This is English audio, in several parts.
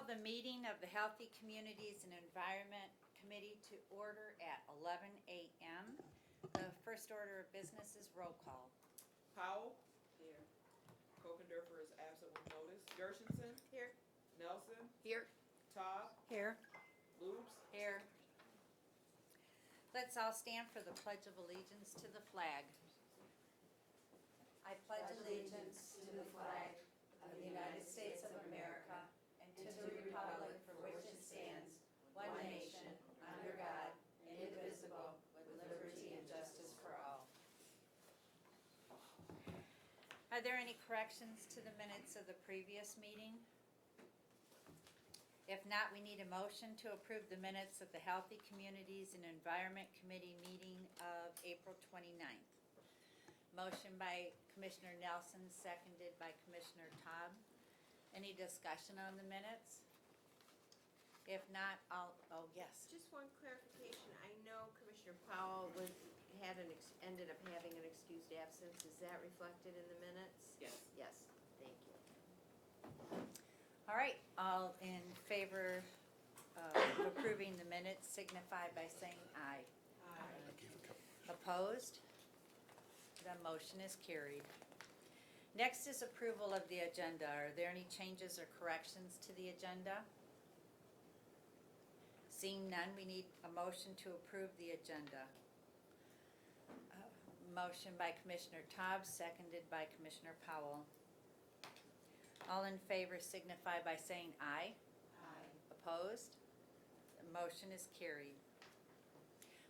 call the meeting of the Healthy Communities and Environment Committee to order at 11 a.m. The first order of business is roll call. Powell. Here. Kokendorfer is absent with notice. Gershenson. Here. Nelson. Here. Todd. Here. Lubes. Here. Let's all stand for the Pledge of Allegiance to the flag. I pledge allegiance to the flag of the United States of America and to the republic for which it stands, one nation, under God, indivisible, with liberty and justice for all. Are there any corrections to the minutes of the previous meeting? If not, we need a motion to approve the minutes of the Healthy Communities and Environment Committee meeting of April 29th. Motion by Commissioner Nelson, seconded by Commissioner Todd. Any discussion on the minutes? If not, yes. Just one clarification. I know Commissioner Powell ended up having an excused absence. Is that reflected in the minutes? Yes. Yes, thank you. All right, all in favor of approving the minutes signify by saying aye. Aye. Opposed? The motion is carried. Next is approval of the agenda. Are there any changes or corrections to the agenda? Seeing none, we need a motion to approve the agenda. Motion by Commissioner Taub, seconded by Commissioner Powell. All in favor signify by saying aye. Aye. Opposed? The motion is carried.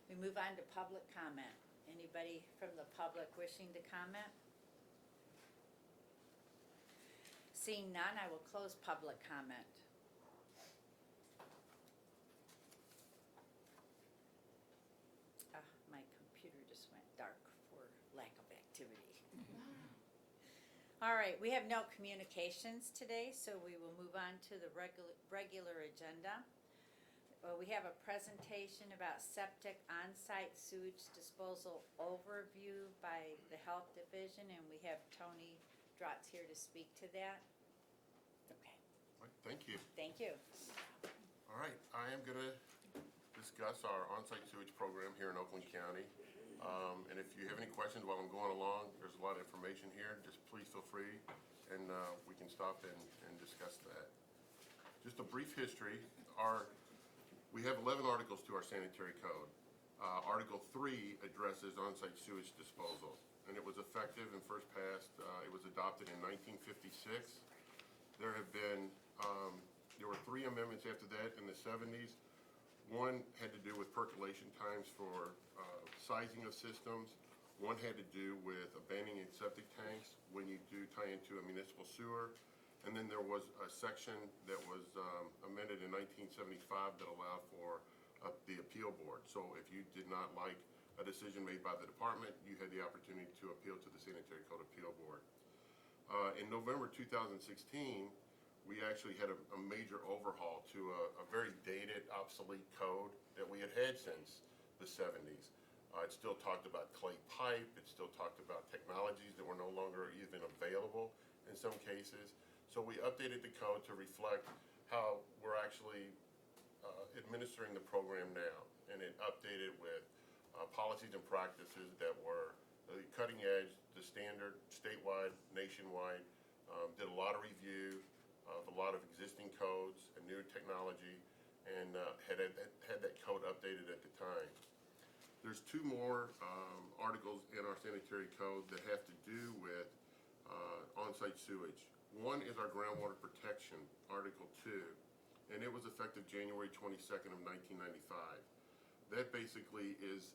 We move on to public comment. Anybody from the public wishing to comment? Seeing none, I will close public comment. My computer just went dark for lack of activity. All right, we have no communications today, so we will move on to the regular agenda. We have a presentation about septic on-site sewage disposal overview by the Health Division, and we have Tony Drotz here to speak to that. Okay. All right, thank you. Thank you. All right, I am going to discuss our on-site sewage program here in Oakland County. And if you have any questions while I'm going along, there's a lot of information here. Just please feel free, and we can stop and discuss that. Just a brief history. We have 11 articles to our sanitary code. Article 3 addresses on-site sewage disposal, and it was effective and first passed. It was adopted in 1956. There were 3 amendments after that in the 70s. One had to do with percolation times for sizing of systems. One had to do with abandoning septic tanks when you do tie into a municipal sewer. And then there was a section that was amended in 1975 that allowed for the appeal board. So if you did not like a decision made by the department, you had the opportunity to appeal to the Sanitary Code Appeal Board. In November 2016, we actually had a major overhaul to a very dated, obsolete code that we had had since the 70s. It still talked about clay pipe. It still talked about technologies that were no longer even available in some cases. So we updated the code to reflect how we're actually administering the program now. And it updated with policies and practices that were the cutting edge, the standard, statewide, nationwide. Did a lot of review of a lot of existing codes and new technology, and had that code updated at the time. There's 2 more articles in our sanitary code that have to do with on-site sewage. One is our groundwater protection, Article 2, and it was effective January 22nd of 1995. That basically is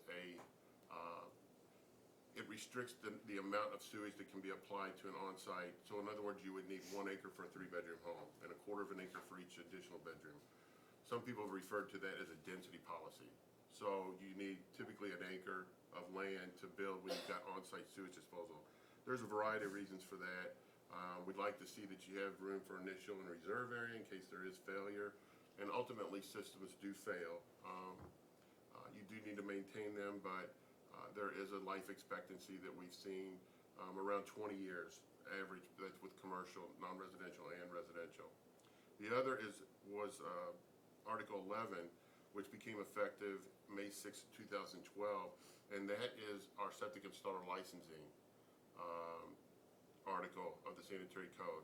it restricts the amount of sewage that can be applied to an on-site. So in other words, you would need 1 acre for a 3-bedroom home and 1/4 of an acre for each additional bedroom. Some people have referred to that as a density policy. So you need typically 1 acre of land to build when you've got on-site sewage disposal. There's a variety of reasons for that. We'd like to see that you have room for initial and reserve area in case there is failure. And ultimately, systems do fail. You do need to maintain them, but there is a life expectancy that we've seen around 20 years average. That's with commercial, non-residential, and residential. The other was Article 11, which became effective May 6, 2012, and that is our septic installer licensing article of the sanitary code.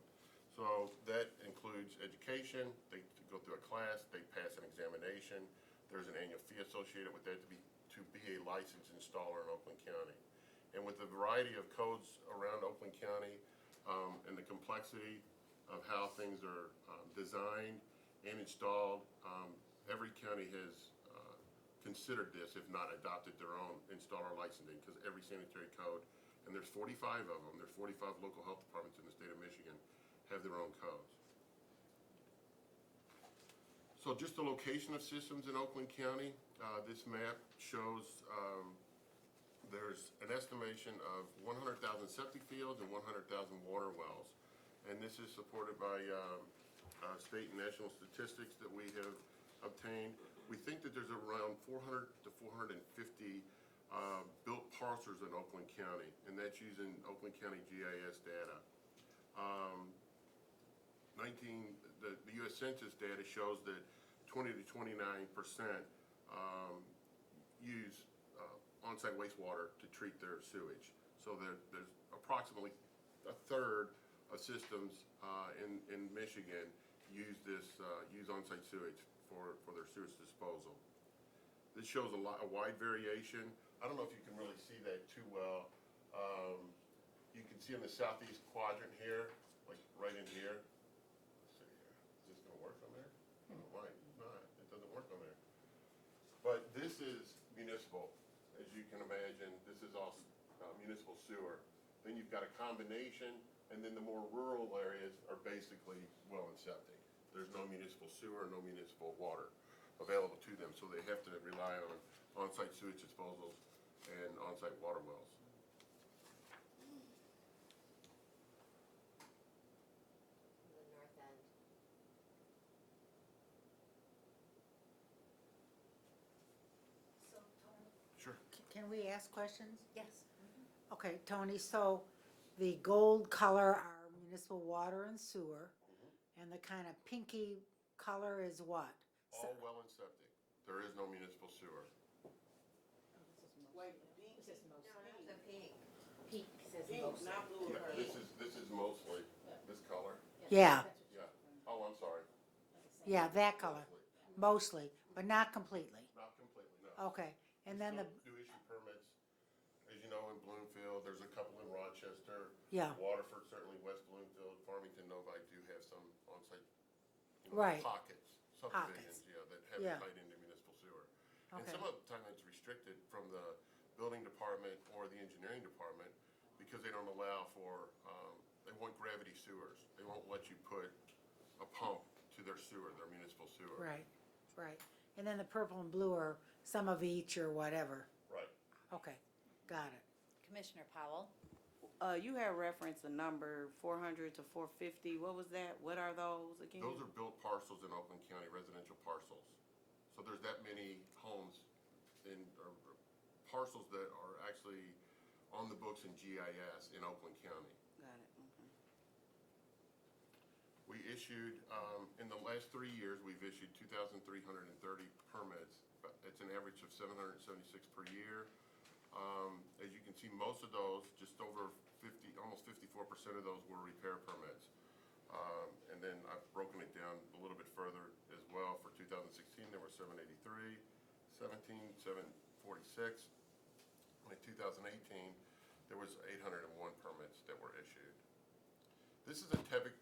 So that includes education, they go through a class, they pass an examination, there's an annual fee associated with that to be a licensed installer in Oakland County. And with the variety of codes around Oakland County and the complexity of how things are designed and installed, every county has considered this, if not adopted their own installer licensing, because every sanitary code, and there's 45 of them, there's 45 local health departments in the state of Michigan, have their own codes. So just the location of systems in Oakland County, this map shows there's an estimation of 100,000 septic fields and 100,000 water wells. And this is supported by state and national statistics that we have obtained. We think that there's around 400 to 450 built parcels in Oakland County, and that's using Oakland County GIS data. The U.S. Census data shows that 20 to 29% use on-site wastewater to treat their sewage. So there's approximately a third of systems in Michigan use on-site sewage for their sewage disposal. This shows a wide variation. I don't know if you can really see that too well. You can see in the southeast quadrant here, like right in here. Let's see here. Is this going to work on there? Oh, it might not. It doesn't work on there. But this is municipal, as you can imagine. This is all municipal sewer. Then you've got a combination, and then the more rural areas are basically well and septic. There's no municipal sewer, no municipal water available to them, so they have to rely on on-site sewage disposals and on-site water wells. The north end. Sure. Can we ask questions? Yes. Okay, Tony, so the gold color are municipal water and sewer, and the kind of pinky color is what? All well and septic. There is no municipal sewer. Wait, pink says No, not the pink. Pink says pink, mostly. not blue or Yeah, purple. this is mostly this color. Yeah, Yeah. Oh, I'm sorry. yeah, that color, Mostly. mostly, but not completely. Not completely, no. Okay, and then the, Do issue permits, as you know, in Bloomfield, there's a couple in Rochester. yeah, Waterford, certainly West Bloomfield, Farmington, Novi do have some on-site, Right. pockets, subdivisions, that have Yeah. tied into municipal sewer. And okay, some of the time it's restricted from the building department or the engineering department because they don't allow for, they want gravity sewers. They won't let you put a pump to their sewer, their municipal sewer. right, right. And then the purple and blue are some of each or whatever. Right. Okay, got it. Commissioner Powell? You have referenced a number 400 to 450. What was that? What are those again? Those are built parcels in Oakland County, residential parcels. So there's that many homes or parcels that are actually on the books in GIS in Oakland County. Got it. Okay. We issued, in the last 3 years, we've issued 2,330 permits. It's an average of 776 per year. As you can see, most of those, just over 50, almost 54% of those were repair permits. And then I've broken it down a little bit further as well. For 2016, there were 783, 17, 746. And in 2018, there was 801 permits that were issued. This is a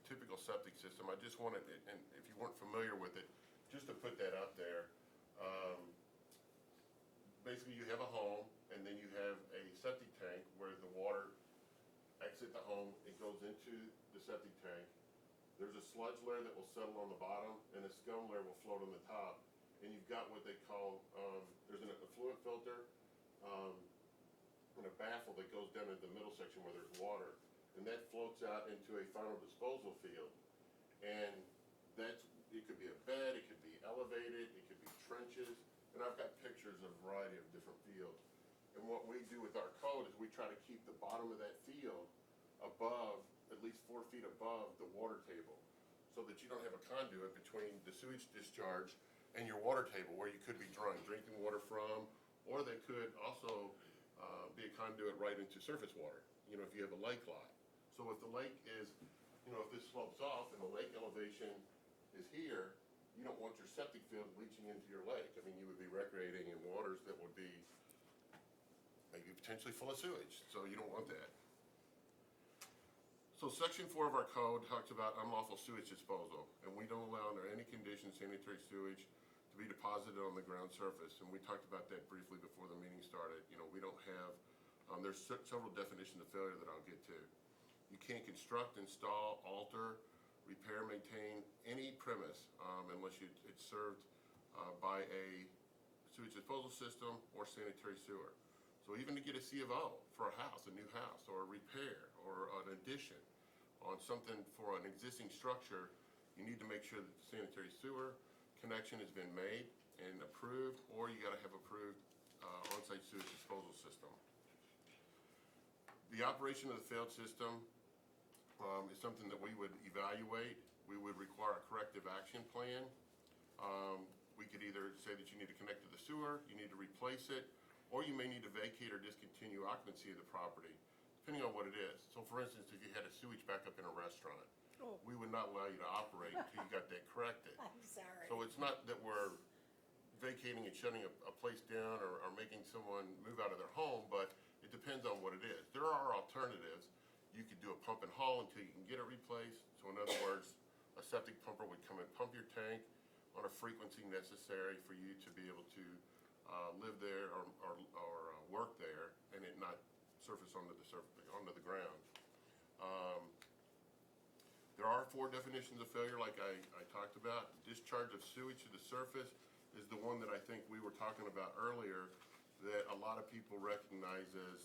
typical septic system. I just wanted, and if you weren't familiar with it, just to put that out there. Basically, you have a home, and then you have a septic tank where the water exits the home. It goes into the septic tank. There's a sludge layer that will settle on the bottom, and a scum layer will float on the top. And you've got what they call, there's an effluent filter and a baffle that goes down into the middle section where there's water. And that floats out into a final disposal field. And it could be a bed, it could be elevated, it could be trenches. And I've got pictures of a variety of different fields. And what we do with our code is we try to keep the bottom of that field above, at least 4 feet above the water table. so that you don't have a conduit between the sewage discharge and your water table where you could be drawing drinking water from, or they could also be a conduit right into surface water, you know, if you have a lake lot. So if the lake is, you know, if this slopes off and the lake elevation is here, you don't want your septic field leaching into your lake. I mean, you would be recreating in waters that would be maybe potentially full of sewage, so you don't want that. So section 4 of our code talks about unlawful sewage disposal, and we don't allow under any conditions sanitary sewage to be deposited on the ground surface, and we talked about that briefly before the meeting started. You know, we don't have, there's several definitions of failure that I'll get to. You can't construct, install, alter, repair, maintain any premise unless it's served by a sewage disposal system or sanitary sewer. So even to get a C of O for a house, a new house, or a repair, or an addition on something for an existing structure, you need to make sure that the sanitary sewer connection has been made and approved, or you gotta have approved on-site sewage disposal system. The operation of the failed system is something that we would evaluate. We would require a corrective action plan. We could either say that you need to connect to the sewer, you need to replace it, or you may need to vacate or discontinue occupancy of the property, depending on what it is. So for instance, if you had a sewage backup in a restaurant, we would not allow you to operate until you got that corrected. I'm sorry. So it's not that we're vacating and shutting a place down or making someone move out of their home, but it depends on what it is. There are alternatives. You could do a pump and haul until you can get it replaced. So in other words, a septic pumper would come and pump your tank on a frequency necessary for you to be able to live there or work there, and it not surface onto the ground. There are 4 definitions of failure, like I talked about. Discharge of sewage to the surface is the one that I think we were talking about earlier, that a lot of people recognize as,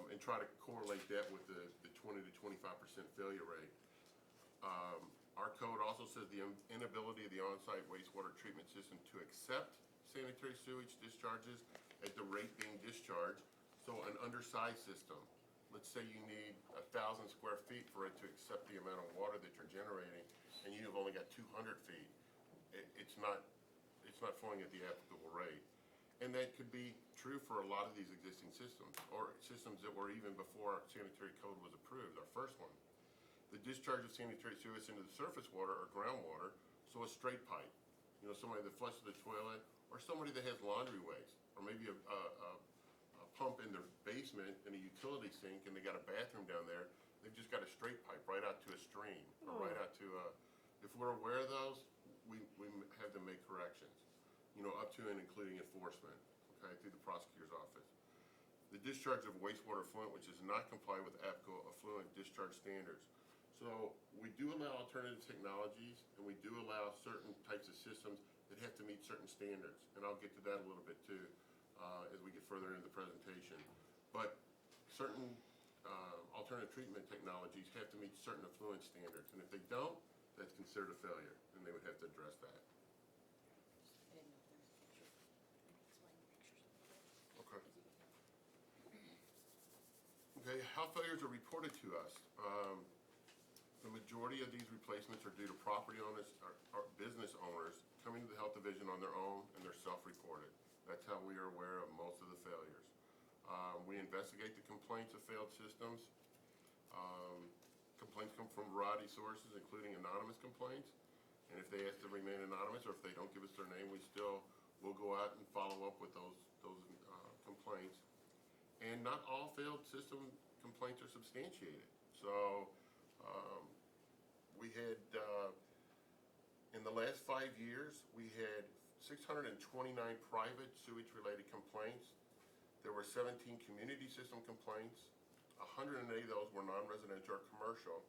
and try to correlate that with the 20 to 25% failure rate. Our code also says the inability of the on-site wastewater treatment system to accept sanitary sewage discharges at the rate being discharged. So an undersized system, let's say you need 1,000 square feet for it to accept the amount of water that you're generating, and you've only got 200 feet. It's not flowing at the applicable rate. And that could be true for a lot of these existing systems, or systems that were even before our sanitary code was approved, our first one. The discharge of sanitary sewage into the surface water or groundwater, so a straight pipe. You know, somebody that flushes the toilet, or somebody that has laundry waste, or maybe a pump in their basement in a utility sink, and they got a bathroom down there. They've just got a straight pipe right out to a stream, or right out to a. If we're aware of those, we have to make corrections. You know, up to and including enforcement, okay, through the prosecutor's office. The discharge of wastewater effluent, which does not comply with applicable effluent discharge standards. So we do allow alternative technologies, and we do allow certain types of systems that have to meet certain standards, and I'll get to that a little bit too as we get further into the presentation. But certain alternative treatment technologies have to meet certain effluent standards, and if they don't, that's considered a failure, and they would have to address that. Okay. Okay, how failures are reported to us. The majority of these replacements are due to property owners or business owners coming to the health division on their own, and they're self-reported. That's how we are aware of most of the failures. We investigate the complaints of failed systems. Complaints come from a variety of sources, including anonymous complaints. And if they ask to remain anonymous, or if they don't give us their name, we still will go out and follow up with those complaints. And not all failed system complaints are substantiated. So we had, in the last 5 years, we had 629 private sewage-related complaints. There were 17 community system complaints. 180 of those were non-residential or commercial.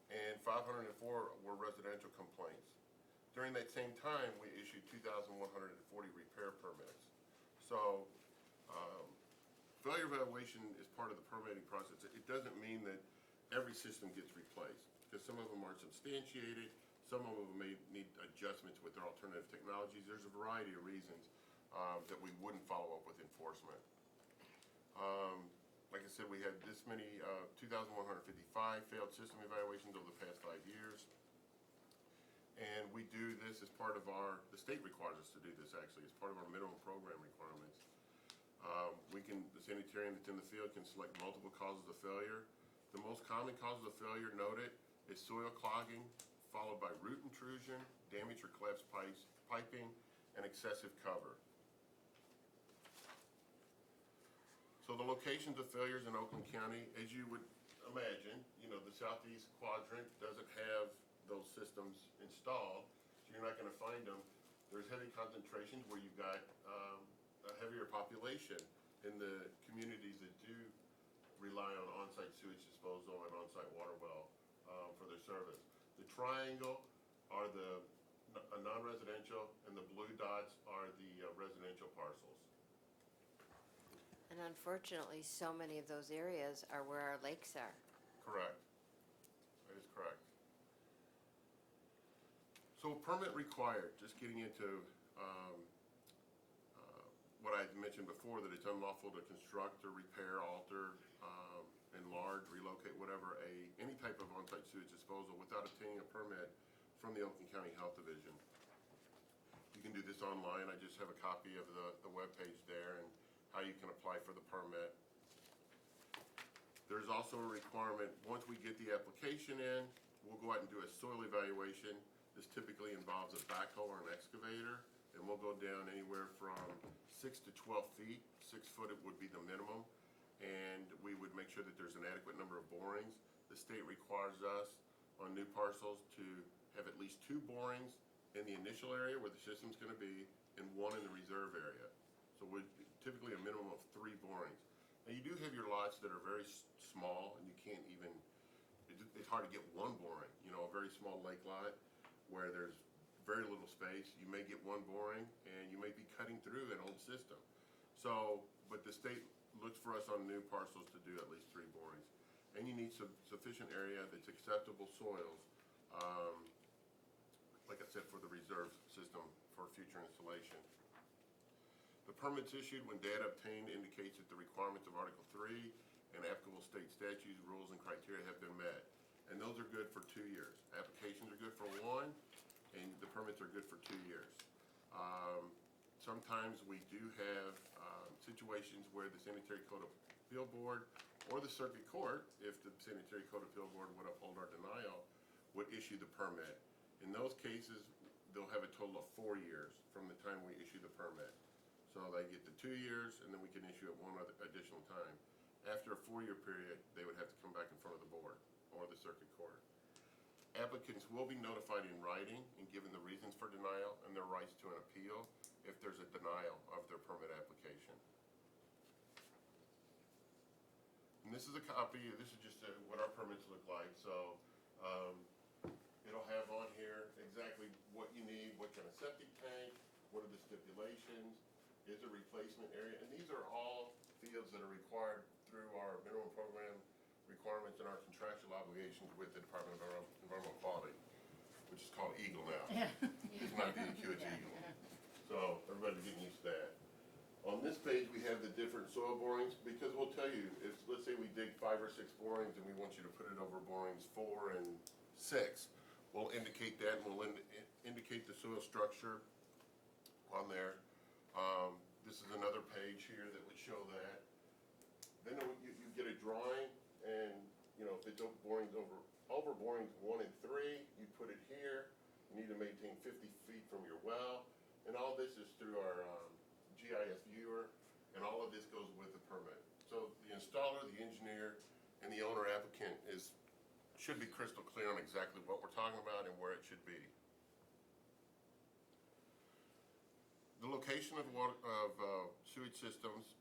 And 504 were residential complaints. During that same time, we issued 2,140 repair permits. So failure evaluation is part of the permitting process. It doesn't mean that every system gets replaced, because some of them aren't substantiated, some of them may need adjustments with their alternative technologies. There's a variety of reasons that we wouldn't follow up with enforcement. like I said, we had this many, 2,155 failed system evaluations over the past 5 years. And we do this as part of the state requires us to do this actually, as part of our minimum program requirements. The sanitarian that's in the field can select multiple causes of failure. The most common causes of failure noted is soil clogging, followed by root intrusion, damaged or collapsed piping, and excessive cover. So the locations of failures in Oakland County, as you would imagine, the southeast quadrant doesn't have those systems installed, so you're not gonna find them. There's heavy concentrations where you've got a heavier population in the communities that do rely on on-site sewage disposal and on-site water well for their service. The triangle are the non-residential, and the blue dots are the residential parcels. And unfortunately, so many of those areas are where our lakes are. Correct. That is correct. So permit required, just getting into what I mentioned before, that it's unlawful to construct or repair, alter, enlarge, relocate, whatever, any type of on-site sewage disposal without obtaining a permit from the Oakland County Health Division. You can do this online. I just have a copy of the webpage there and how you can apply for the permit. There's also a requirement, once we get the application in, we'll go out and do a soil evaluation. This typically involves a backhoe or an excavator, and we'll go down anywhere from 6 to 12 feet. 6 foot would be the minimum, and we would make sure that there's an adequate number of borings. The state requires us on new parcels to have at least 2 borings in the initial area where the system's gonna be, and 1 in the reserve area. So we're typically a minimum of 3 borings. Now, you do have your lots that are very small, and you can't even, it's hard to get 1 boring. A very small lake lot where there's very little space, you may get 1 boring, and you may be cutting through an old system. So, but the state looks for us on new parcels to do at least 3 borings. And you need sufficient area that's acceptable soils, like I said, for the reserve system for future installation. The permits issued when data obtained indicates that the requirements of Article 3 and applicable state statutes, rules, and criteria have been met. And those are good for 2 years. Applications are good for 1, and the permits are good for 2 years. Sometimes we do have situations where the Sanitary Code Appeal Board or the Circuit Court, if the Sanitary Code Appeal Board would uphold our denial, would issue the permit. In those cases, they'll have a total of 4 years from the time we issue the permit. So they get the 2 years, and then we can issue it 1 additional time. After a 4-year period, they would have to come back in front of the board or the Circuit Court. Applicants will be notified in writing and given the reasons for denial and their rights to an appeal if there's a denial of their permit application. And this is a copy, this is just what our permits look like. So it'll have on here exactly what you need, what kind of septic tank, what are the stipulations, is a replacement area, and these are all fields that are required through our minimum program requirements and our contractual obligations with the Department of Environmental Quality, which is called EGLE now. It's not DEQ, it's EGLE. So everybody's getting used to that. On this page, we have the different soil borings, because we'll tell you, if, let's say we dig 5 or 6 borings and we want you to put it over borings 4 and 6, we'll indicate that, and we'll indicate the soil structure on there. This is another page here that would show that. Then you get a drawing, and if it's borings over borings 1 and 3, you put it here. You need to maintain 50 feet from your well, and all this is through our GIS viewer, and all of this goes with the permit. So the installer, the engineer, and the owner applicant should be crystal clear on exactly what we're talking about and where it should be. The location of sewage systems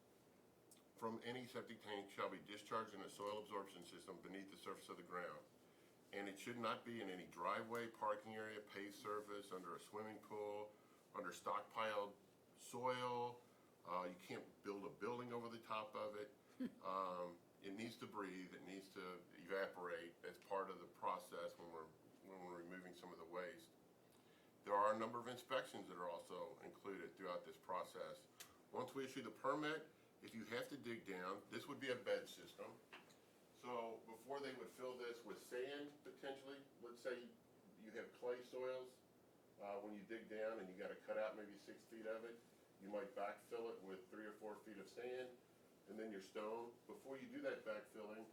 from any septic tank shall be discharged in a soil absorption system beneath the surface of the ground. And it should not be in any driveway, parking area, paved surface, under a swimming pool, under stockpiled soil. You can't build a building over the top of it. It needs to breathe, it needs to evaporate as part of the process when we're removing some of the waste. There are a number of inspections that are also included throughout this process. Once we issue the permit, if you have to dig down, this would be a bed system. So before they would fill this with sand, potentially, let's say you have clay soils, when you dig down and you gotta cut out maybe 6 feet of it, you might backfill it with 3 or 4 feet of sand, and then your stone. Before you do that backfilling,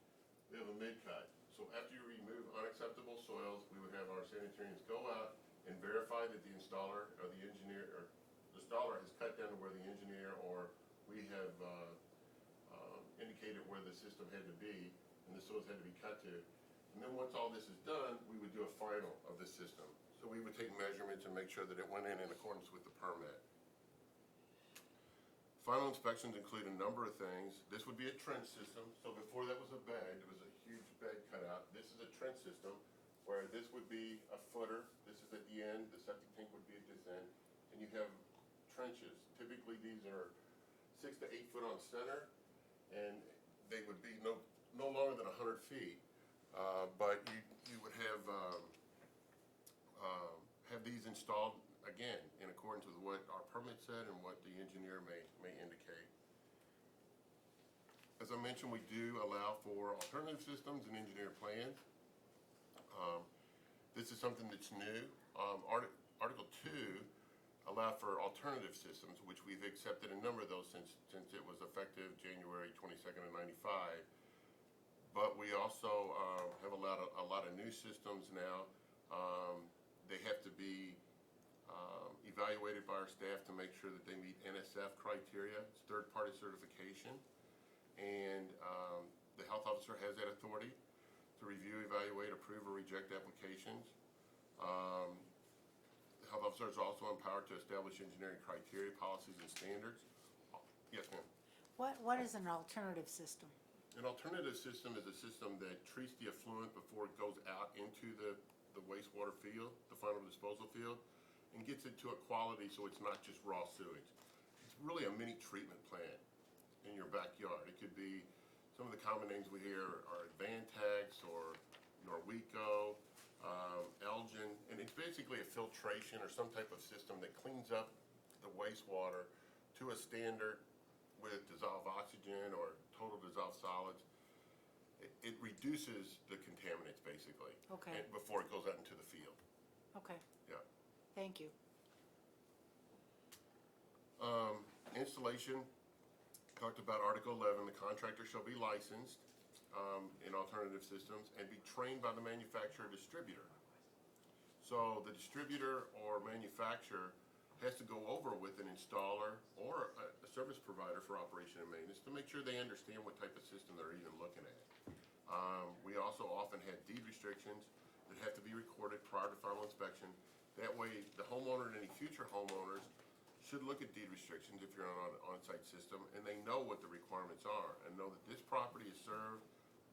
we have a mid-cut. So after you remove unacceptable soils, we would have our sanitarians go out and verify that the installer or the engineer, or the installer has cut down to where the engineer or we have indicated where the system had to be and the soils had to be cut to. And then once all this is done, we would do a final of the system. So we would take measurements and make sure that it went in accordance with the permit. Final inspections include a number of things. This would be a trench system. So before that was a bed, it was a huge bed cutout. This is a trench system where this would be a footer. This is at the end. The septic tank would be at this end. And you have trenches. Typically, these are 6 to 8 foot on center, and they would be no longer than 100 feet. But you would have these installed, again, in accordance with what our permit said and what the engineer may indicate. As I mentioned, we do allow for alternative systems and engineered plans. This is something that's new. Article 2 allowed for alternative systems, which we've accepted a number of those since it was effective January 22nd of '95. But we also have allowed a lot of new systems now. They have to be evaluated by our staff to make sure that they meet NSF criteria. It's third-party certification. And the health officer has that authority to review, evaluate, approve, or reject applications. The health officer is also empowered to establish engineering criteria, policies, and standards. Yes, ma'am. What is an alternative system? An alternative system is a system that treats the effluent before it goes out into the wastewater field, the final disposal field, and gets it to a quality so it's not just raw sewage. It's really a mini treatment plant in your backyard. It could be, some of the common names we hear are Advantax or Norweco, Elgin, and it's basically a filtration or some type of system that cleans up the wastewater to a standard with dissolved oxygen or total dissolved solids. It reduces the contaminants, basically. Okay. Before it goes out into the field. Okay, Yeah. thank you. Installation, talked about Article 11, the contractor shall be licensed in alternative systems and be trained by the manufacturer distributor. So the distributor or manufacturer has to go over with an installer or a service provider for operation and maintenance to make sure they understand what type of system they're even looking at. We also often have deed restrictions that have to be recorded prior to final inspection. That way, the homeowner and any future homeowners should look at deed restrictions if you're on an on-site system, and they know what the requirements are, and know that this property is served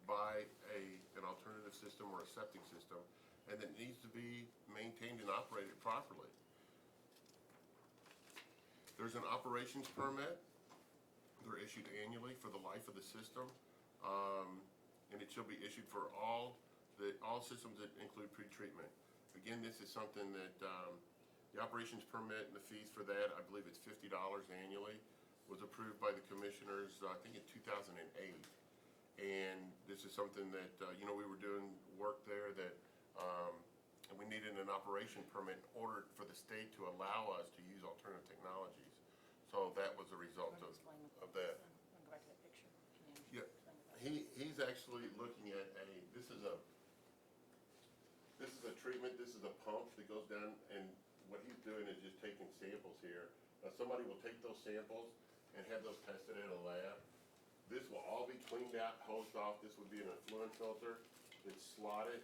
by an alternative system or a septic system, and that needs to be maintained and operated properly. There's an operations permit. They're issued annually for the life of the system, and it shall be issued for all systems that include pretreatment. Again, this is something that the operations permit and the fees for that, I believe it's $50 annually, was approved by the commissioners, I think in 2008. And this is something that, we were doing work there that, and we needed an operation permit in order for the state to allow us to use alternative technologies. So that was a result of that. Go back to that picture. Yeah, he's actually looking at this is a treatment, this is a pump that goes down, and what he's doing is just taking samples here. Now, somebody will take those samples and have those tested in a lab. This will all be cleaned out, hosed off. This would be an effluent filter. It's slotted.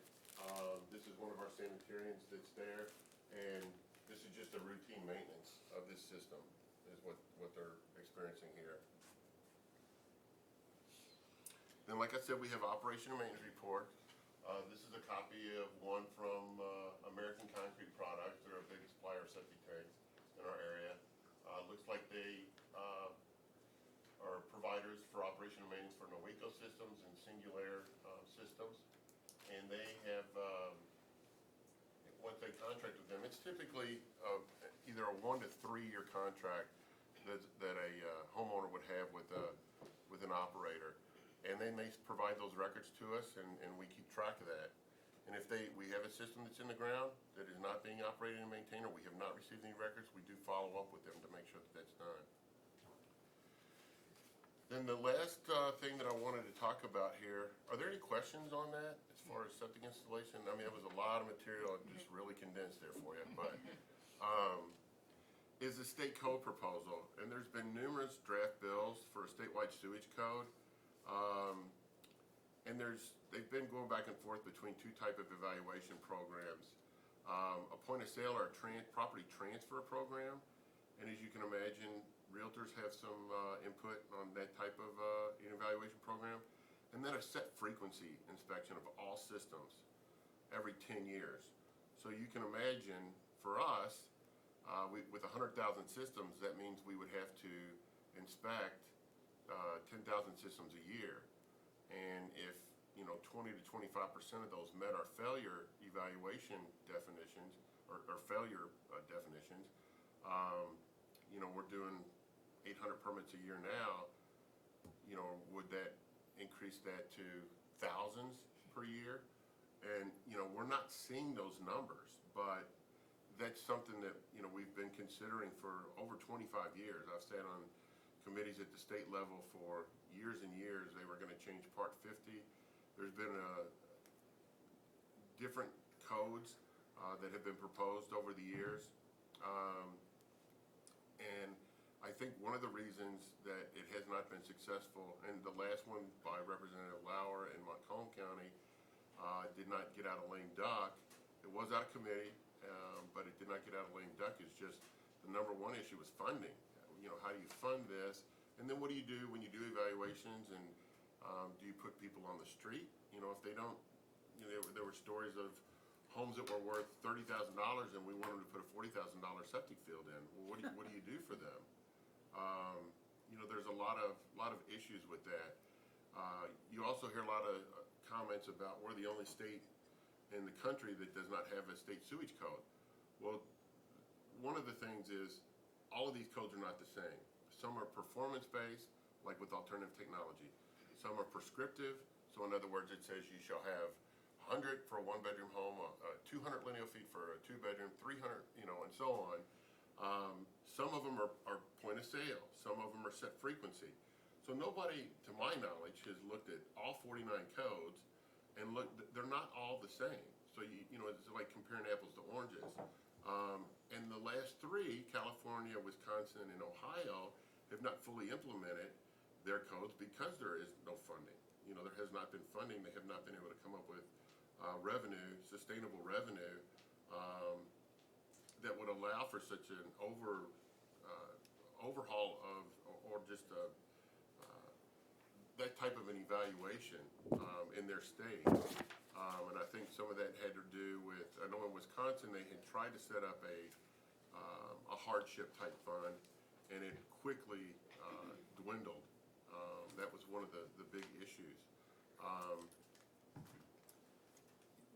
This is one of our sanitarians that's there, and this is just a routine maintenance of this system, is what they're experiencing here. Then, like I said, we have operation and maintenance report. This is a copy of one from American Concrete Products. They're a big supplier of septic tanks in our area. Looks like they are providers for operation and maintenance for Norweco systems and Singulair systems. And they have, once they contract with them, it's typically either a 1 to 3 year contract, that a homeowner would have with an operator. And they may provide those records to us, and we keep track of that. And if we have a system that's in the ground that is not being operated and maintained, or we have not received any records, we do follow up with them to make sure that that's done. Then the last thing that I wanted to talk about here, are there any questions on that as far as septic installation? I mean, it was a lot of material, just really condensed there for you, but is the state code proposal, and there's been numerous draft bills for a statewide sewage code. And they've been going back and forth between two type of evaluation programs. A point of sale or a property transfer program. And as you can imagine, realtors have some input on that type of evaluation program. And then a set frequency inspection of all systems every 10 years. So you can imagine, for us, with 100,000 systems, that means we would have to inspect 10,000 systems a year. And if 20 to 25% of those met our failure evaluation definitions or failure definitions, we're doing 800 permits a year now. Would that increase that to thousands per year? And we're not seeing those numbers, but that's something that we've been considering for over 25 years. I've sat on committees at the state level for years and years. They were going to change Part 50. There's been different codes that have been proposed over the years. And I think one of the reasons that it has not been successful, and the last one by Representative Lauer in Montcalm County did not get out of lame duck. It was out of committee, but it did not get out of lame duck. It's just the number one issue was funding. How do you fund this? And then what do you do when you do evaluations, and do you put people on the street? If they don't, there were stories of homes that were worth $30,000 and we wanted to put a $40,000 septic field in. Well, what do you do for them? There's a lot of issues with that. You also hear a lot of comments about we're the only state in the country that does not have a state sewage code. Well, one of the things is all of these codes are not the same. Some are performance-based, like with alternative technology. Some are prescriptive, so in other words, it says you shall have 100 for a one-bedroom home, 200 lineal feet for a two-bedroom, 300, and so on. Some of them are point of sale. Some of them are set frequency. So nobody, to my knowledge, has looked at all 49 codes and they're not all the same. So it's like comparing apples to oranges. And the last three, California, Wisconsin, and Ohio, have not fully implemented their codes because there is no funding. There has not been funding. They have not been able to come up with revenue, sustainable revenue, that would allow for such an overhaul of, or just that type of an evaluation in their state. And I think some of that had to do with, I know in Wisconsin they had tried to set up a hardship type fund, and it quickly dwindled. That was one of the big issues.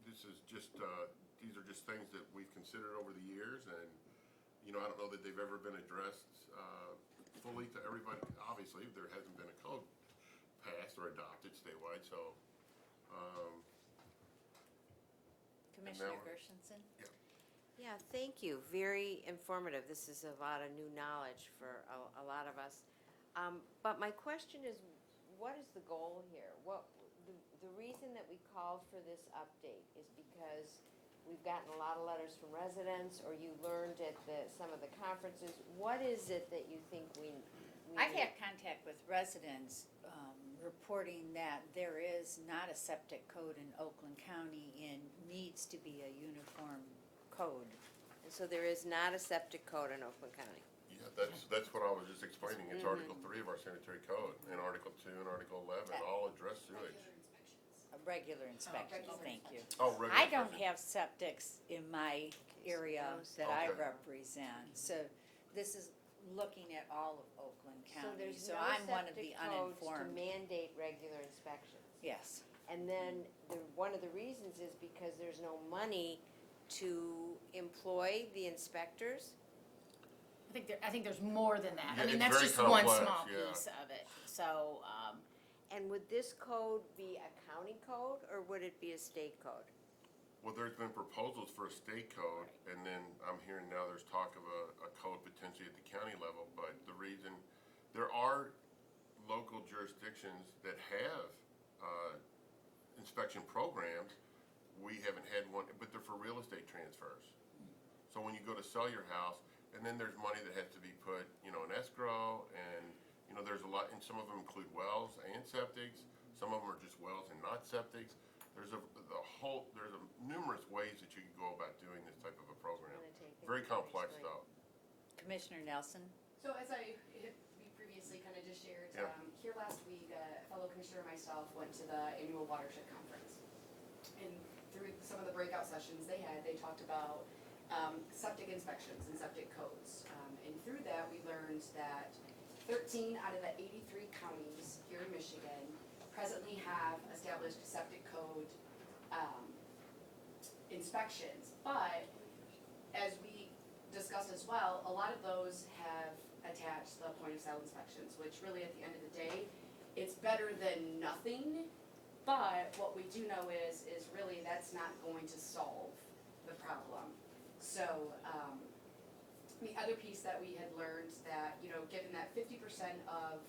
These are just things that we've considered over the years, and I don't know that they've ever been addressed fully to everybody. Obviously, there hasn't been a code passed or adopted statewide, so. Commissioner Gershenson? Yeah, thank you. Very informative. This is a lot of new knowledge for a lot of us. But my question is, what is the goal here? The reason that we called for this update is because we've gotten a lot of letters from residents, or you learned at some of the conferences. What is it that you think we I've need? had contact with residents reporting that there is not a septic code in Oakland County and needs to be a uniform code. So there is not a septic code in Oakland County. Yeah, that's what I was just explaining. It's Article 3 of our sanitary code, and Article 2 and Article 11 all address sewage. Regular inspections, thank you. Oh, regular I don't inspection. have septics in my area that I Okay. represent, so this is looking at all of Oakland So County, there's so no I'm one of the septic codes to uninformed. mandate regular inspections. Yes, And then one of the reasons is because there's no money to employ the inspectors. I think there's more than that. I Yeah, mean, it's that's very just one complex, small yeah. piece of it. So, And would this code be a county code, or would it be a state code? Well, there's been proposals for a state code, and then I'm hearing now there's talk of a code potentially at the county level, but the reason, there are local jurisdictions that have, inspection programs. We haven't had one, but they're for real estate transfers. So when you go to sell your house, and then there's money that has to be put, in escrow, and, there's a lot, and some of them include wells and septics. Some of them are just wells and not septics. There's numerous ways that you can go about doing this type of a program. Gonna take it. Very complex Explain. though. Commissioner Nelson? So as we previously kind of just shared, Yeah. here last week, a fellow commissioner and myself went to the annual watershed conference. And through some of the breakout sessions they had, they talked about septic inspections and septic codes. And through that, we learned that 13 out of the 83 counties here in Michigan presently have established septic code inspections. But as we discussed as well, a lot of those have attached the point of sale inspections, which really at the end of the day, it's better than nothing. But what we do know is really that's not going to solve the problem. So, the other piece that we had learned that, given that 50% of,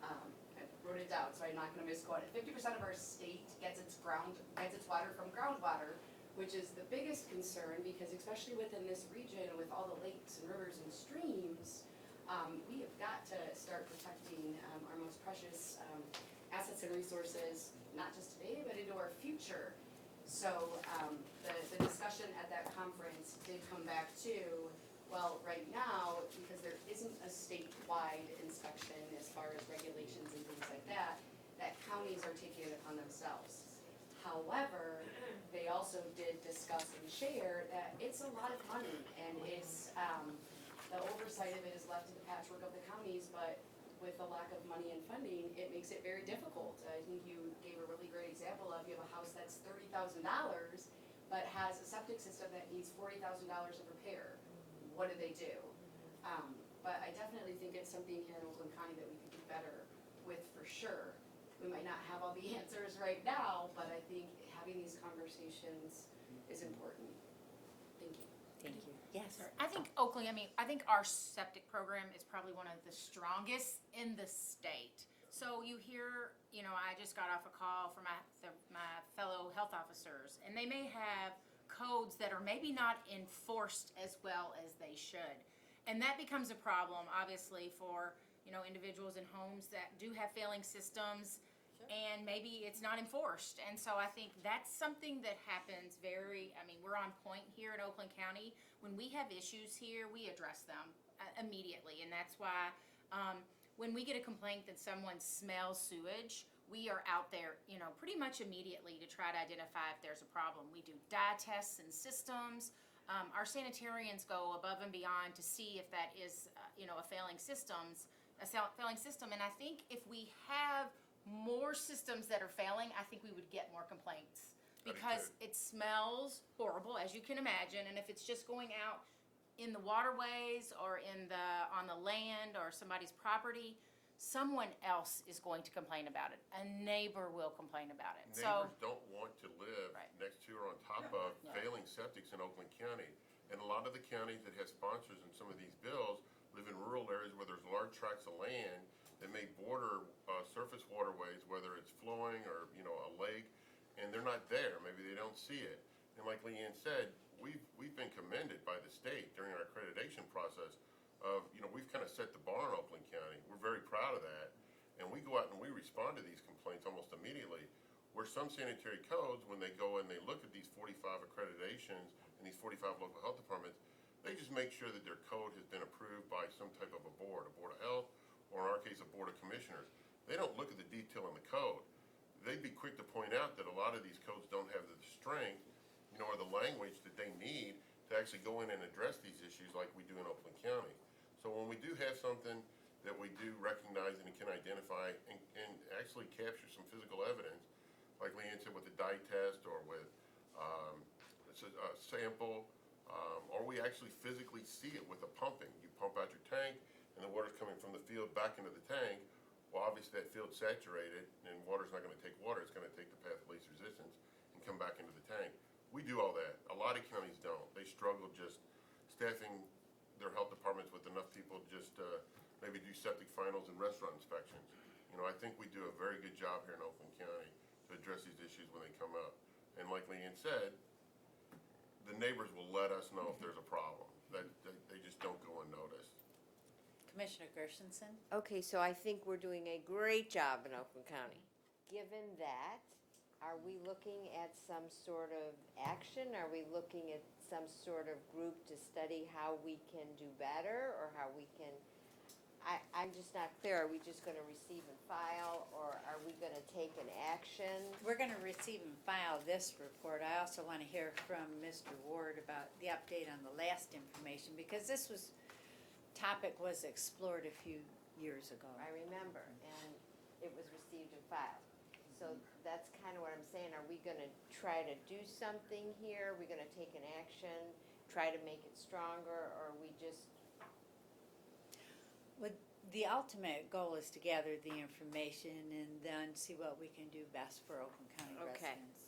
I wrote it down, so I'm not gonna misquote it, 50% of our state gets its water from groundwater, which is the biggest concern, because especially within this region, with all the lakes and rivers and streams, we have got to start protecting, our most precious, assets and resources, not just today, but into our future. So, the discussion at that conference did come back to, well, right now, because there isn't a statewide inspection as far as regulations and things like that counties are taking it upon themselves. However, they also did discuss and share that it's a lot of money, and it's, the oversight of it is left to the patchwork of the counties, but with the lack of money and funding, it makes it very difficult. I think you gave a really great example of, you have a house that's $30,000, but has a septic system that needs $40,000 of repair. What do they do? But I definitely think it's something here in Oakland County that we could do better with, for sure. We might not have all the answers right now, but I think having these conversations is important. Thank you. Thank you. Yes. I think Oakley, I think our septic program is probably one of the strongest in the state. So you hear, I just got off a call from my fellow health officers, and they may have codes that are maybe not enforced as well as they should. And that becomes a problem, obviously, for, individuals in homes that do have failing systems, and maybe it's not enforced. And so I think that's something that happens we're on point here in Oakland County. When we have issues here, we address them immediately. And that's why when we get a complaint that someone smells sewage, we are out there, pretty much immediately to try to identify if there's a problem. We do dye tests and systems. Our sanitarians go above and beyond to see if that is, a failing system. And I think if we have more systems that are failing, I think we would get more complaints. Because it smells horrible, as you can imagine, and if it's just going out in the waterways or on the land or somebody's property, someone else is going to complain about it. A neighbor will complain about it. Neighbors don't want to live Right. next to or on top of Yeah. failing septics in Oakland County. And a lot of the counties that have sponsors in some of these bills live in rural areas where there's large tracts of land that may border surface waterways, whether it's flowing or, a lake, and they're not there. Maybe they don't see it. And like Leanne said, we've been commended by the state during our accreditation process of, we've kind of set the bar in Oakland County. We're very proud of that. And we go out and we respond to these complaints almost immediately. Where some sanitary codes, when they go and they look at these 45 accreditations and these 45 local health departments, they just make sure that their code has been approved by some type of a board of health, or in our case, a board of commissioners. They don't look at the detail in the code. They'd be quick to point out that a lot of these codes don't have the strength, or the language that they need to actually go in and address these issues like we do in Oakland County. So when we do have something that we do recognize and can identify and actually capture some physical evidence, like Leanne said, with the dye test or with a sample, or we actually physically see it with the pumping. You pump out your tank, and the water's coming from the field back into the tank. Well, obviously that field's saturated, and water's not gonna take water, it's gonna take the path of least resistance and come back into the tank. We do all that. A lot of counties don't. They struggle just staffing their health departments with enough people just maybe do septic finals and restaurant inspections. You know, I think we do a very good job here in Oakland County to address these issues when they come up. And like Leanne said, the neighbors will let us know if there's a problem. They just don't go unnoticed. Commissioner Gershenson? Okay, so I think we're doing a great job in Oakland County. Given that, are we looking at some sort of action? Are we looking at some sort of group to study how we can do better, or how we can, I'm just not clear. Are we just gonna receive and file, or are we gonna take an action? We're gonna receive and file this report. I also wanna hear from Mr. Ward about the update on the last information, because this topic was explored a few years ago. I remember, and it was received and filed. So that's kind of what I'm saying. Are we gonna try to do something here? Are we gonna take an action, try to make it stronger, or are we just, The ultimate goal is to gather the information and then see what we can do best for Oakland County Okay. residents.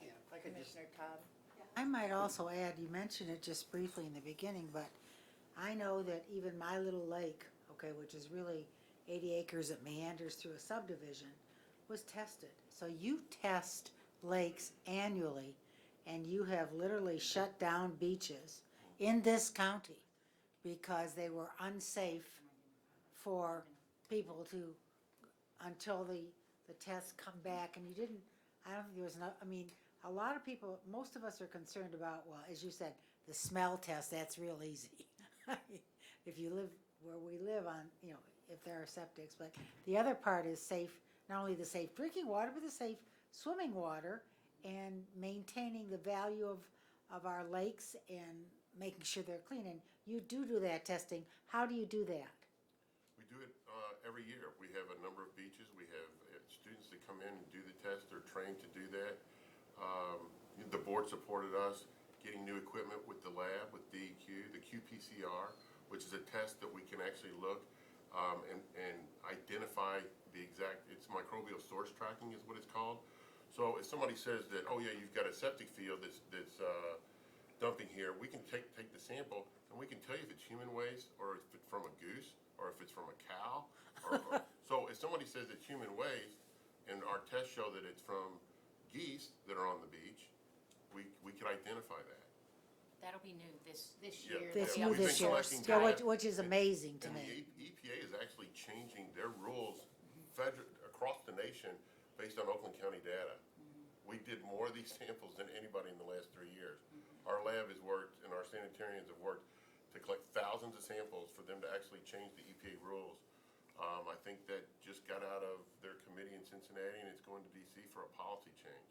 Yeah, if I could just, Commissioner Todd? I might also add, you mentioned it just briefly in the beginning, but I know that even my little lake, okay, which is really 80 acres that meanders through a subdivision, was tested. So you test lakes annually, and you have literally shut down beaches in this county because they were unsafe for people to, until the tests come back, and you didn't, I don't think there was enough, I mean, a lot of people, most of us are concerned about, well, as you said, the smell test, that's real easy. If you live where we live on, you know, if there are septics, but the other part is safe, not only the safe drinking water, but the safe swimming water, and maintaining the value of our lakes and making sure they're clean. And you do that testing. How do you do that? We do it every year. We have a number of beaches. We have students that come in and do the test. They're trained to do that. The board supported us getting new equipment with the lab, with DEQ, the qPCR, which is a test that we can actually look and identify the exact, it's microbial source tracking is what it's called. So if somebody says that, oh yeah, you've got a septic field that's dumping here, we can take the sample and we can tell you if it's human waste or if it's from a goose or if it's from a cow. So if somebody says it's human waste and our tests show that it's from geese that are on the beach, we could identify that. That'll be new this Yeah, year. That's There'll new be a this year, source collecting yeah, type. which is amazing to And me. the EPA is actually changing their rules across the nation based on Oakland County data. We did more of these samples than anybody in the last 3 years. Our lab has worked and our sanitarians have worked to collect thousands of samples for them to actually change the EPA rules. I think that just got out of their committee in Cincinnati, and it's going to DC for a policy change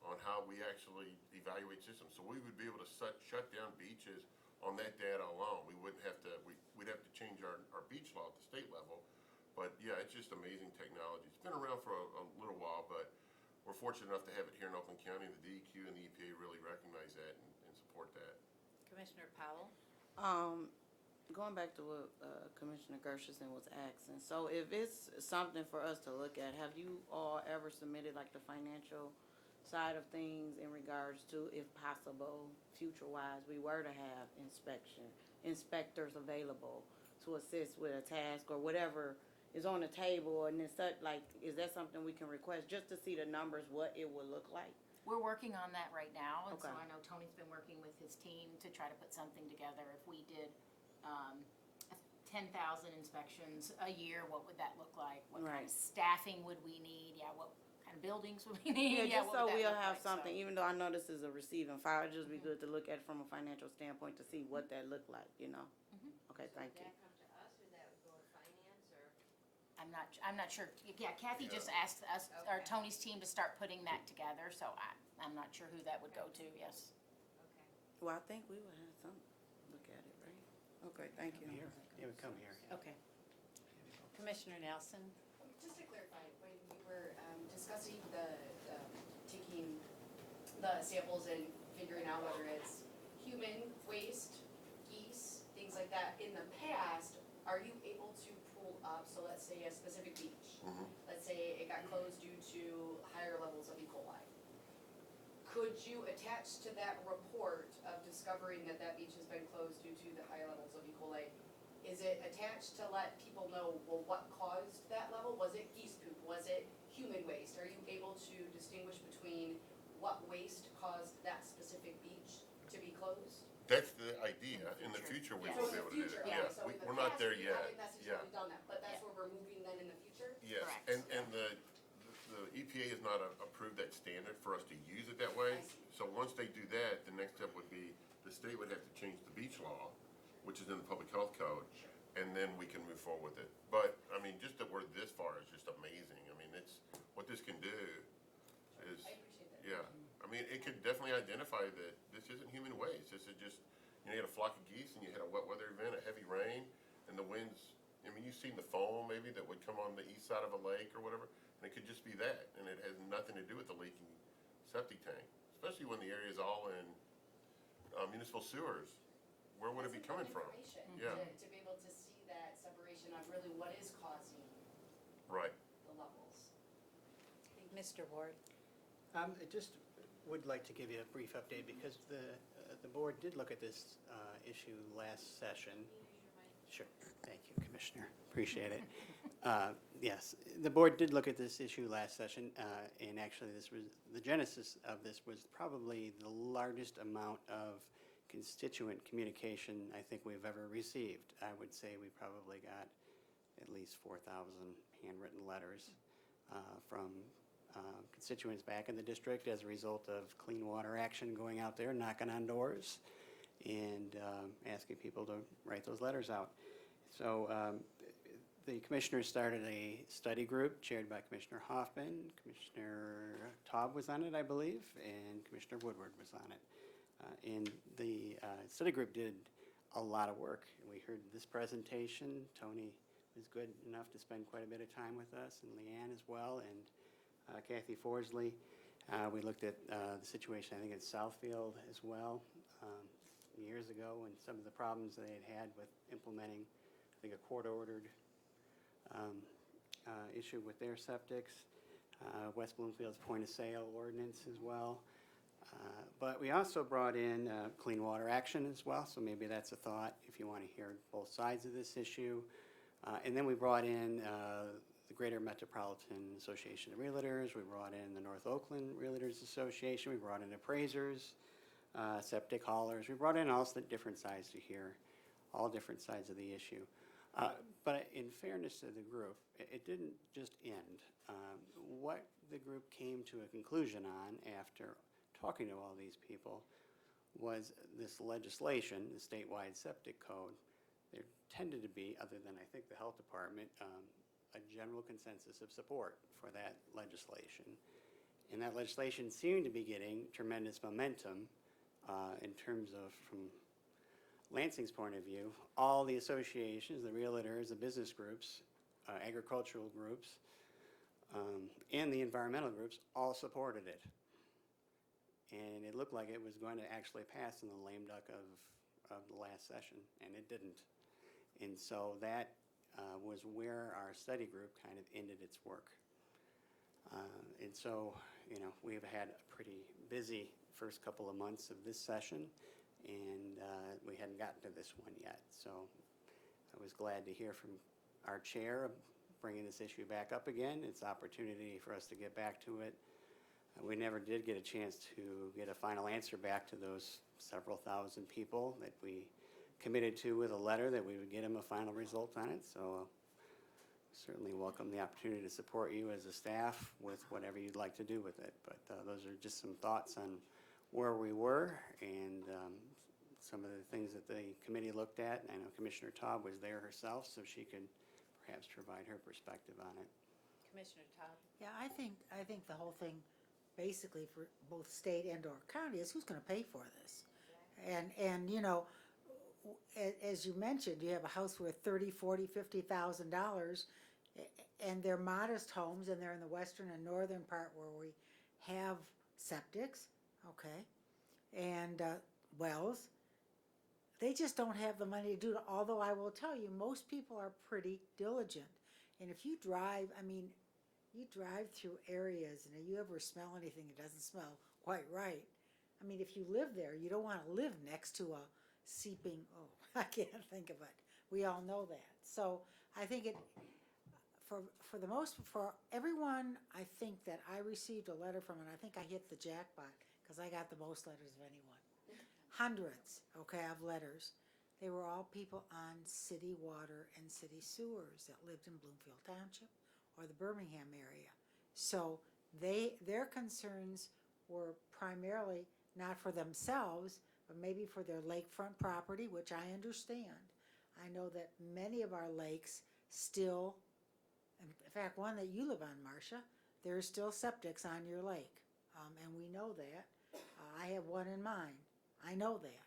on how we actually evaluate systems. So we would be able to shut down beaches on that data alone. We wouldn't have to, we'd have to change our beach law at the state level. But yeah, it's just amazing technology. It's been around for a little while, but we're fortunate enough to have it here in Oakland County. The DEQ and the EPA really recognize that and support that. Commissioner Powell? Going back to what Commissioner Gershenson was asking, so if it's something for us to look at, have you all ever submitted like the financial side of things in regards to, if possible, future-wise, we were to have inspectors available to assist with a task or whatever is on the table, and it's such, like, is that something we can request, just to see the numbers, what it would look like? We're working on that right now, and so Okay. I know Tony's been working with his team to try to put something together. If we did 10,000 inspections a year, what would that look like? What kind Right. of staffing would we need? Yeah, what kind of buildings would we need? Yeah, just what so would that we'll look have like? So- something, even though I know this is a receiving file, it'd just be good to look at it from a financial standpoint to see what that looked like, you know? Okay, thank you. Would that come to us, or that would go to finance, or? I'm not sure. Yeah, Kathy just asked us, or Okay. Tony's team to start putting that together, so I'm not sure who that would go to, yes. Okay. Well, I think we would have some, look at it, right? Okay, thank you. here, yeah, we come here. Okay. Commissioner Nelson? Just to clarify, when we were discussing the taking the samples and figuring out whether it's human waste, geese, things like that, in the past, are you able to pull up, so let's say a specific beach, let's say it got closed due to higher levels of E. coli. Could you attach to that report of discovering that that beach has been closed due to the high levels of E. coli? Is it attached to let people know, well, what caused that level? Was it geese poop? Was it human waste? Are you able to distinguish between what waste caused that specific beach to be closed? That's the idea. In the future, we So will in be the able to do future, that. okay, Yeah, so in the we're not past, there we yet. haven't Yeah. necessarily done that, but that's where we're moving then in the future? Yes, Correct. and the EPA has not approved that standard for us to use it that way. I see. So once they do that, the next step would be, the state would have to change the beach law, which is in the public health code, and then we can move forward with it. But, I mean, just that we're this far is just amazing. I mean, it's, what this can do is, I appreciate that. yeah. I mean, it could definitely identify that this isn't human waste. This is just, you had a flock of geese and you had a wet weather event, a heavy rain, and the winds, I mean, you've seen the foam maybe that would come on the east side of a lake or whatever, and it could just be that, and it has nothing to do with the leaking septic tank, especially when the area is all in municipal sewers. Where would it be That's coming from? important information Yeah. To be able to see that separation of really what is causing Right. the levels. Mr. Ward? I just would like to give you a brief update because the board did look at this issue last session. Sure, thank you, Commissioner, appreciate it. Yes, the board did look at this issue last session, and actually the genesis of this was probably the largest amount of constituent communication I think we've ever received. I would say we probably got at least 4,000 handwritten letters from constituents back in the district as a result of Clean Water Action going out there, knocking on doors, and asking people to write those letters out. So the commissioners started a study group chaired by Commissioner Hoffman. Commissioner Taub was on it, I believe, and Commissioner Woodward was on it. And the study group did a lot of work. We heard this presentation. Tony was good enough to spend quite a bit of time with us, and Leanne as well, and Kathy Forsley. We looked at the situation, I think, at Southfield as well, years ago, and some of the problems they had had with implementing, I think, a court-ordered issue with their septics. West Bloomfield's point-of-sale ordinance as well. But we also brought in Clean Water Action as well, so maybe that's a thought if you want to hear both sides of this issue. And then we brought in the Greater Metropolitan Association of Realtors, we brought in the North Oakland Realtors Association, we brought in appraisers, septic haulers, we brought in all the different sides to hear all different sides of the issue. But in fairness to the group, it didn't just end. What the group came to a conclusion on after talking to all these people was this legislation, the statewide septic code. There tended to be, other than I think the health department, a general consensus of support for that legislation. And that legislation seemed to be getting tremendous momentum in terms of, from Lansing's point of view, all the associations, the realtors, the business groups, agricultural groups, and the environmental groups all supported it. And it looked like it was going to actually pass in the lame duck of the last session, and it didn't. And so that was where our study group kind of ended its work. And so, you know, we've had a pretty busy first couple of months of this session, and we hadn't gotten to this one yet. So I was glad to hear from our chair bringing this issue back up again. It's an opportunity for us to get back to it. We never did get a chance to get a final answer back to those several thousand people that we committed to with a letter that we would get them a final result on it. So certainly welcome the opportunity to support you as a staff with whatever you'd like to do with it. But those are just some thoughts on where we were and some of the things that the committee looked at. I know Commissioner Taub was there herself, so she could perhaps provide her perspective on it. Commissioner Todd? Yeah, I think the whole thing, basically for both state and or county, is who's gonna pay for this? And you know, as you mentioned, you have a house worth $30,000, $40,000, $50,000, and they're modest homes, and they're in the western and northern part where we have septics, okay, and wells, they just don't have the money to do it, although I will tell you, most people are pretty diligent. And if you drive, I mean, you drive through areas and you ever smell anything that doesn't smell quite right. I mean, if you live there, you don't want to live next to a seeping, oh, I can't think of it. We all know that. So I think it, for everyone, I think that I received a letter from, and I think I hit the jackpot because I got the most letters of anyone. Hundreds, okay, of letters. They were all people on city water and city sewers that lived in Bloomfield Township or the Birmingham area. So their concerns were primarily not for themselves, but maybe for their lakefront property, which I understand. I know that many of our lakes still, in fact, one that you live on, Marcia, there are still septics on your lake, and we know that. I have one in mine. I know that.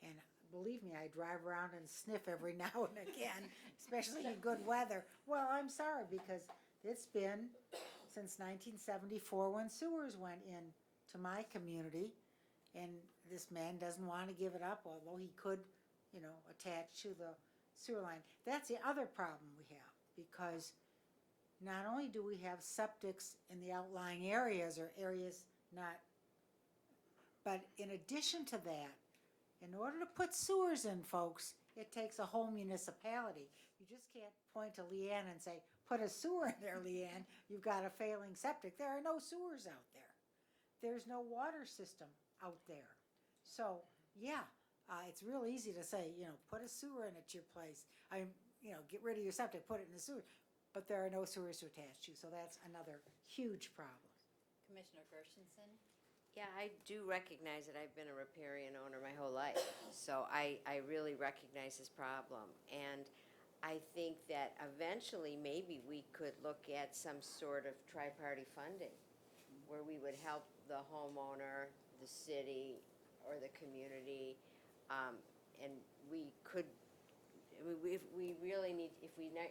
And believe me, I drive around and sniff every now and again, especially in good weather. Well, I'm sorry, because it's been since 1974 when sewers went in to my community, and this man doesn't want to give it up, although he could, attach to the sewer line. That's the other problem we have, because not only do we have septics in the outlying areas or areas not, but in addition to that, in order to put sewers in, folks, it takes a whole municipality. You just can't point to Leanne and say, put a sewer in there, Leanne. You've got a failing septic. There are no sewers out there. There's no water system out there. So, yeah, it's real easy to say, put a sewer in at your place. Get rid of your septic, put it in the sewer. But there are no sewers to attach to, so that's another huge problem. Commissioner Gershenson? Yeah, I do recognize that I've been a riparian owner my whole life, so I really recognize this problem. And I think that eventually maybe we could look at some sort of tri-party funding where we would help the homeowner, the city, or the community, and we could, if we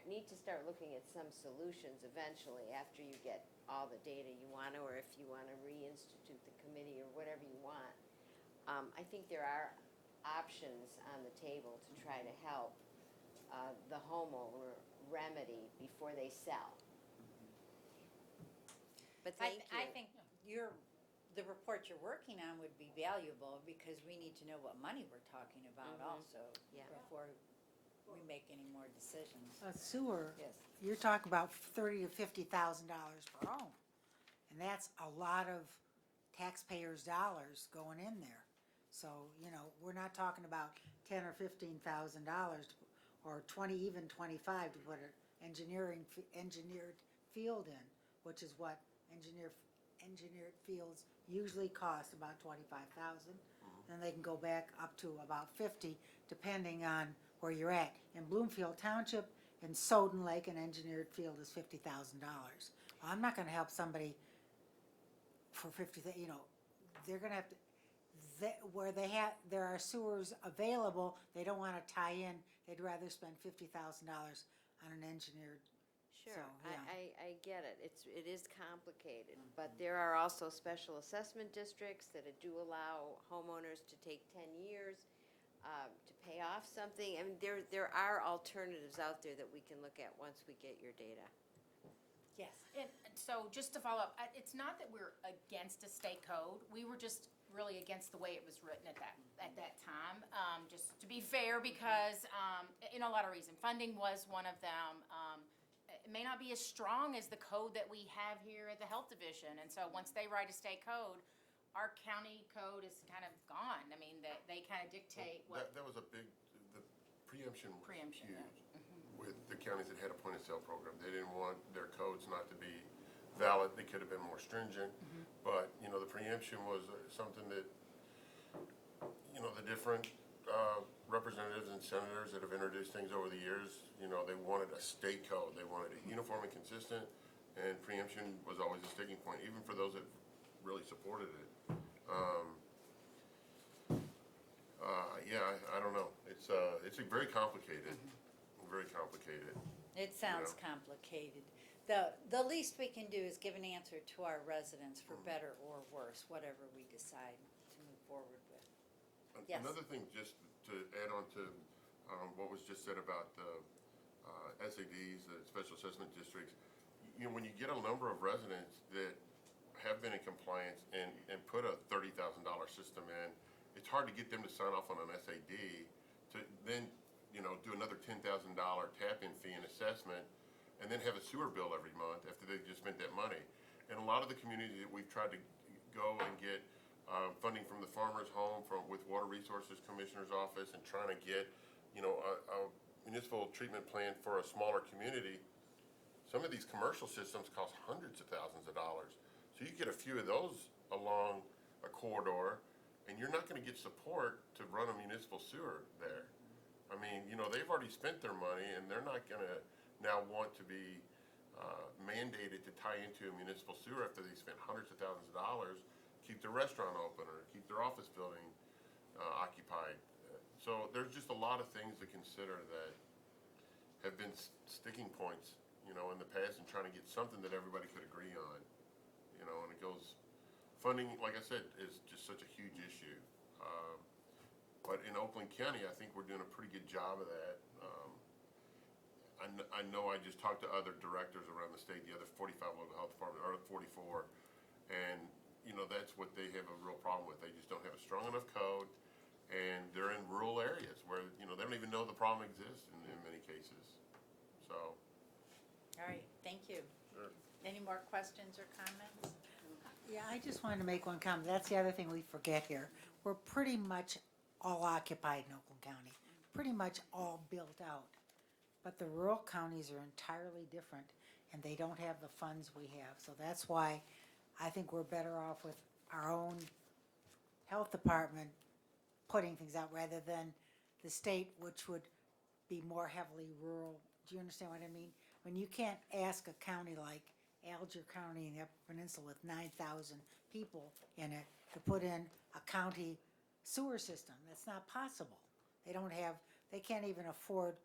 need to start looking at some solutions eventually after you get all the data you want, or if you want to reinstitute the committee or whatever you want. I think there are options on the table to try to help the homeowner remedy before they sell. But thank you. I think the report you're working on would be valuable because we need to know what money we're talking about also Yeah. before we make any more decisions. A sewer, Yes. you're talking about $30,000 to $50,000 per home. And that's a lot of taxpayers' dollars going in there. So, we're not talking about $10,000 or $15,000 or 20, even 25 to put an engineered field in, which is what engineered fields usually cost, about 25,000. Then they can go back up to about 50, depending on where you're at. In Bloomfield Township, in Soden Lake, an engineered field is $50,000. I'm not gonna help somebody for 50, they're gonna have to, where there are sewers available, they don't wanna tie in, they'd rather spend $50,000 on an engineered. Sure, So, yeah. I get it. It is complicated, but there are also special assessment districts that do allow homeowners to take 10 years to pay off something. I mean, there are alternatives out there that we can look at once we get your data. Yes. And so just to follow up, it's not that we're against a state code. We were just really against the way it was written at that time. Just to be fair, because a lot of reasons. Funding was one of them. It may not be as strong as the code that we have here at the Health Division. And so once they write a state code, our county code is kind of gone. I mean, they kind of dictate what. That was a big, the preemption was Preemption, huge yeah. with the counties that had a point of sale program. They didn't want their codes not to be valid. They could have been more stringent. But, the preemption was something that, the different representatives and senators that have introduced things over the years, they wanted a state code. They wanted it uniform and consistent, and preemption was always a sticking point, even for those that really supported it. I don't know. It's very complicated, very complicated. It sounds complicated. The least we can do is give an answer to our residents for better or worse, whatever we decide to move forward with. Yes. Another thing, just to add on to what was just said about the SADs, the special assessment districts, when you get a number of residents that have been in compliance and put a $30,000 system in, it's hard to get them to sign off on an SAD to then, do another $10,000 tap-in fee and assessment, and then have a sewer bill every month after they've just spent that money. And a lot of the communities that we've tried to go and get funding from the Farmers Home, with Water Resources Commissioner's Office, and trying to get, a municipal treatment plan for a smaller community, some of these commercial systems cost hundreds of thousands of dollars. So you get a few of those along a corridor, and you're not gonna get support to run a municipal sewer there. I mean, they've already spent their money, and they're not gonna now want to be mandated to tie into a municipal sewer after they spent hundreds of thousands of dollars, keep their restaurant open, or keep their office building occupied. So there's just a lot of things to consider that have been sticking points, in the past, and trying to get something that everybody could agree on. And it goes, funding, like I said, is just such a huge issue. But in Oakland County, I think we're doing a pretty good job of that. I know I just talked to other directors around the state, the other 45 local health departments, or 44, and, that's what they have a real problem with. They just don't have a strong enough code, and they're in rural areas where, they don't even know the problem exists in many cases. So. All right, thank you. Sure. Any more questions or comments? Yeah, I just wanted to make one comment. That's the other thing we forget here. We're pretty much all occupied in Oakland County, pretty much all built out. But the rural counties are entirely different, and they don't have the funds we have. So that's why I think we're better off with our own health department putting things out rather than the state, which would be more heavily rural. Do you understand what I mean? When you can't ask a county like Alger County in the Upper Peninsula with 9,000 people in it to put in a county sewer system. That's not possible. They can't even afford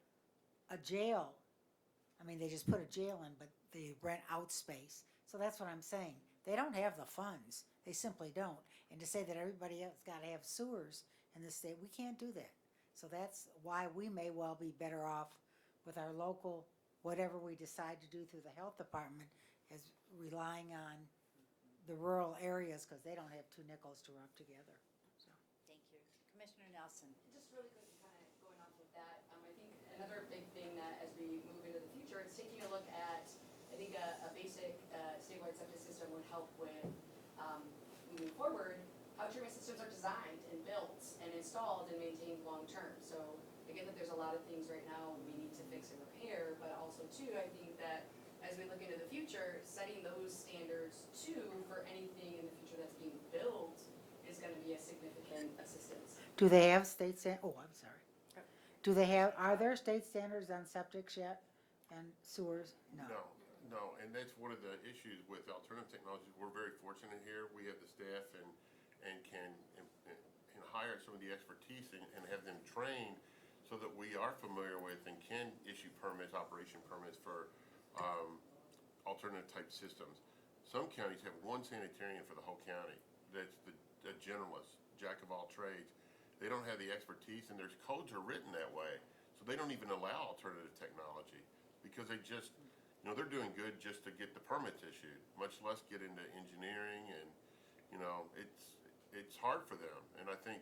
a jail. I mean, they just put a jail in, but they rent out space. So that's what I'm saying. They don't have the funds. They simply don't. And to say that everybody else got to have sewers in the state, we can't do that. So that's why we may well be better off with our local, whatever we decide to do through the health department, as relying on the rural areas, because they don't have two nickels to rub together. So. Thank you. Commissioner Nelson? Just really quick, kind of going off of that, I think another big thing that as we move into the future, it's taking a look at, I think a basic statewide septic system would help with moving forward, how treatment systems are designed and built and installed and maintained long-term. So I get that there's a lot of things right now we need to fix and repair, but also too, I think that as we look into the future, setting those standards too for anything in the future that's being built is gonna be a significant assistance. Do they have state I'm sorry. Are there state standards on septics yet and sewers? No, and that's one of the issues with alternative technologies. We're very fortunate here. We have the staff and can hire some of the expertise and have them trained so that we are familiar with and can issue permits, operation permits for alternative type systems. Some counties have one sanitarian for the whole county. That's the generalist, jack of all trades. They don't have the expertise, and their codes are written that way. So they don't even allow alternative technology because they just, they're doing good just to get the permits issued, much less get into engineering, and, it's hard for them. And I think,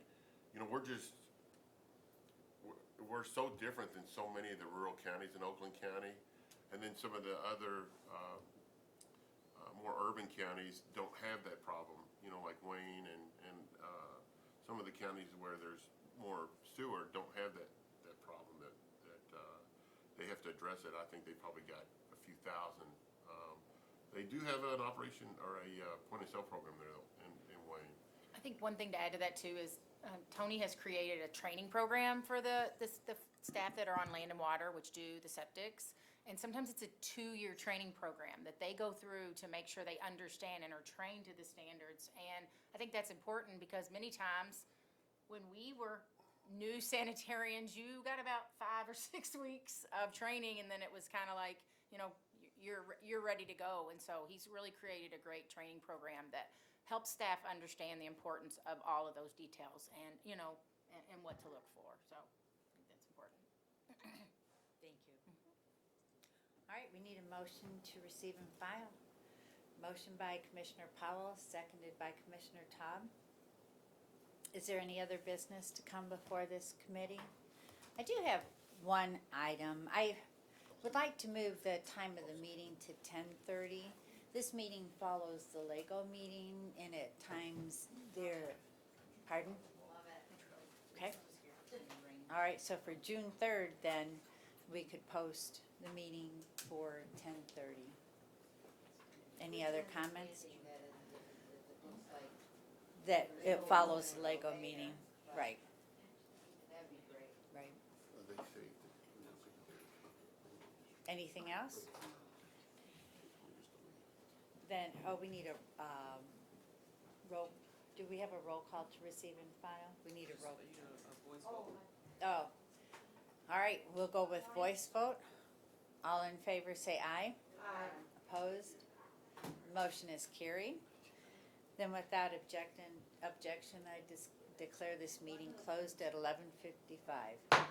we're so different than so many of the rural counties in Oakland County, and then some of the other more urban counties don't have that problem, like Wayne and some of the counties where there's more sewer don't have that problem that they have to address it. I think they probably got a few thousand. They do have an operation or a point-of-sale program there in Wayne. I think one thing to add to that too is Tony has created a training program for the staff that are on Land and Water, which do the septics. And sometimes it's a 2-year training program that they go through to make sure they understand and are trained to the standards. And I think that's important because many times when we were new sanitarians, you got about 5 or 6 weeks of training, and then it was kind of like, you're ready to go. And so he's really created a great training program that helps staff understand the importance of all of those details. And, and what to look for, so I think that's important. Thank you. All right, we need a motion to receive and file. Motion by Commissioner Powell, seconded by Commissioner Todd. Is there any other business to come before this committee? I do have one item. I would like to move the time of the meeting to 10:30. This meeting follows the Lego meeting, and at times there, pardon? Okay. All right, so for June 3rd, then, we could post the meeting for 10:30. Any other comments? That it follows the Lego meeting, right, That'd be great. right. They say. Anything else? Then, we need a, roll, do we have a roll call to receive and file? We need a roll. Oh, all right, we'll go with voice vote. All in favor say aye. Aye. Opposed? Motion is carried. Then without objection, I declare this meeting closed at 11:55.